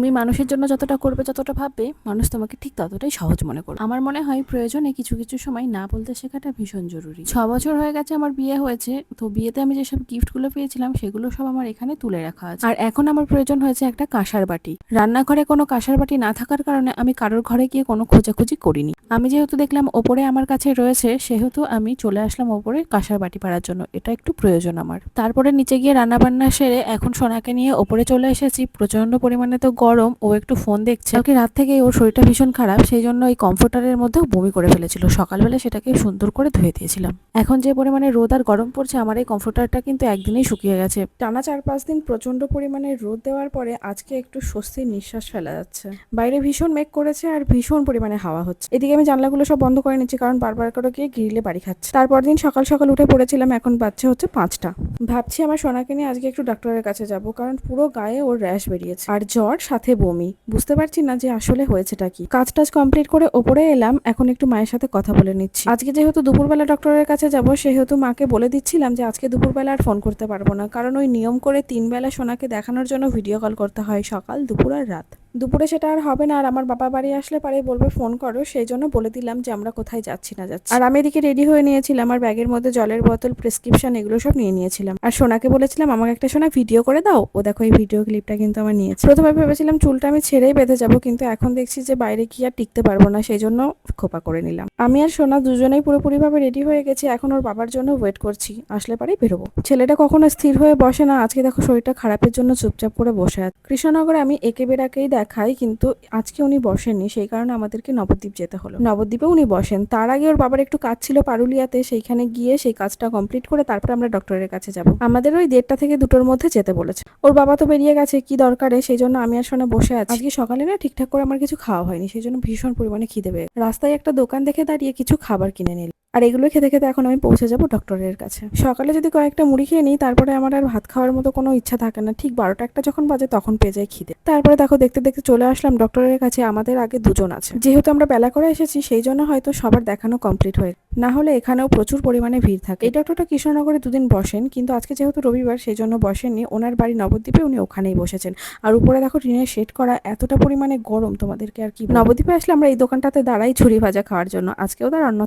তুমি মানুষের জন্য যতটা করবে, যতটা ভাববে, মানুষ তোমাকে ঠিক ততটাই সহজ মনে করবে। আমার মনে হয় প্রয়োজনে কিছু কিছু সময় না বলতে শেখাটা ভীষণ জরুরি। 6 বছর হয়ে গেছে আমার বিয়ে হয়েছে, তো বিয়েতে আমি যেসব গিফটগুলো পেয়েছিলাম সেগুলো সব আমার এখানে তুলে রাখা আছে। আর এখন আমার প্রয়োজন হয়েছে একটা কাঁসার বাটি। রান্নাঘরে কোনো কাঁসার বাটি না থাকার কারণে আমি কারোর ঘরে গিয়ে কোনো খোঁজাখুঁজি করিনি। আমি যেহেতু দেখলাম ওপরে আমার কাছে রয়েছে, সেহেতু আমি চলে আসলাম ওপরে কাঁসার বাটি পাড়ার জন্য। এটা একটু প্রয়োজন আমার। তারপরে নিচে গিয়ে রান্না বান্না সেরে এখন সোনাকে নিয়ে ওপরে চলে এসেছি। প্রচন্ড পরিমাণে তো গরম, ও একটু ফোন দেখছে। কালকে রাত থেকে ওর শরীরটা ভীষণ খারাপ, সেই জন্য এই কমফোর্টারের মধ্যেও বমি করে ফেলেছিল। সকালবেলা সেটাকে সুন্দর করে ধুয়ে দিয়েছিলাম। এখন যে পরিমাণে রোদ আর গরম পড়ছে, আমার এই কমফোর্টারটা কিন্তু একদিনেই শুকিয়ে গেছে। টানা 4-5 দিন প্রচন্ড পরিমাণে রোদ দেওয়ার পরে আজকে একটু স্বস্তির নিঃশ্বাস ফেলা যাচ্ছে। বাইরে ভীষণ মেঘ করেছে আর ভীষণ পরিমাণে হাওয়া হচ্ছে। এদিকে আমি জানলাগুলো সব বন্ধ করে নিচ্ছি, কারণ বারবার করে গিয়ে গ্রিলে বাড়ি খাচ্ছে। তারপর দিন সকাল সকাল উঠে পড়েছিলাম, এখন বাচ্চা হচ্ছে 5টা। ভাবছি আমার সোনাকে নিয়ে আজকে একটু ডাক্তারের কাছে যাব, কারণ পুরো গায়ে ওর র্যাশ বেরিয়েছে আর জ্বর সাথে বমি। বুঝতে পারছি না যে আসলে হয়েছেটা কি। কাজ টাজ কমপ্লিট করে ওপরে এলাম, এখন একটু মায়ের সাথে কথা বলে নিচ্ছি। আজকে যেহেতু দুপুরবেলা ডক্টরের কাছে যাব, সেহেতু মাকে বলে দিচ্ছিলাম যে আজকে দুপুরবেলা আর ফোন করতে পারবো না, কারণ ওই নিয়ম করে 3 বেলা সোনাকে দেখানোর জন্য ভিডিও কল করতে হয়, সকাল, দুপুর আর রাত। দুপুরে সেটা আর হবে না, আর আমার বাবা বাড়ি আসলে পারে বলবে ফোন করো, সেই জন্য বলে দিলাম যে আমরা কোথায় যাচ্ছি না যাচ্ছি। আর আমি এদিকে রেডি হয়ে নিয়েছিলাম, আমার ব্যাগের মধ্যে জলের বোতল, প্রেসক্রিপশন এগুলো সব নিয়ে নিয়েছিলাম। আর সোনাকে বলেছিলাম আমাকে একটা সোনা ভিডিও করে দাও। ও দেখো এই ভিডিও ক্লিপটা কিন্তু আমার নিয়েছে। প্রথমে ভেবেছিলাম চুলটা আমি ছেড়েই বেঁধে যাবো, কিন্তু এখন দেখছি যে বাইরে কি আর টিকতে পারবো না, সেই জন্য খোপা করে নিলাম। আমি আর সোনা দুজনেই পুরোপুরি ভাবে রেডি হয়ে গেছি, এখন ওর বাবার জন্য ওয়েট করছি, আসলে পারেই বেরোবো। ছেলেটা কখনো স্থির হয়ে বসে না, আজকে দেখো শরীরটা খারাপের জন্য চুপচাপ করে বসে আছে। কৃষ্ণনগরে আমি একে বেড়াকেই দেখাই, কিন্তু আজকে উনি বসেননি, সেই কারণে আমাদেরকে নবদ্বীপ যেতে হলো। নবদ্বীপে উনি বসেন। তার আগে ওর বাবার একটু কাজ ছিল পারুলিয়াতে, সেইখানে গিয়ে সেই কাজটা কমপ্লিট করে তারপর আমরা ডক্টরের কাছে যাব। আমাদের ওই 1:30 থেকে 2টোর মধ্যে যেতে বলেছে। ওর বাবা তো বেরিয়ে গেছে কি দরকারে, সেই জন্য আমি আর সোনা বসে আছি। আজকে সকালে না ঠিকঠাক করে আমার কিছু খাওয়া হয়নি, সেই জন্য ভীষণ পরিমাণে খিদে পেয়ে রাস্তায় একটা দোকান দেখে দাঁড়িয়ে কিছু খাবার কিনে নিল। আর এগুলো খেতে খেতে এখন আমি পৌঁছে যাব ডক্টরের কাছে। সকালে যদি কয়েকটা মুড়ি খেয়ে নিই, তারপরে আমার আর ভাত খাওয়ার মতো কোনো ইচ্ছা থাকে না। ঠিক 12টা-1টা যখন বাজে তখন পেয়ে যায় খিদে। তারপরে দেখো দেখতে দেখতে চলে আসলাম ডক্টরের কাছে। আমাদের আগে 2জন আছে, যেহেতু আমরা বেলা করে এসেছি সেই জন্য হয়তো সবার দেখানো কমপ্লিট হয়ে, না হলে এখানেও প্রচুর পরিমাণে ভিড় থাকে। এই ডক্টরটা কৃষ্ণনগরে 2 দিন বসেন, কিন্তু আজকে যেহেতু রবিবার সেই জন্য বসেননি। ওনার বাড়ি নবদ্বীপে, উনি ওখানেই বসেছেন। আর উপরে দেখো টিনের শেড করা, এতটা পরিমাণে গরম তোমাদেরকে আর কি। নবদ্বীপে আসলে আমরা এই দোকানটাতে দাঁড়াই ঝুরি ভাজা খাওয়ার জন্য, আজকেও তার অন্য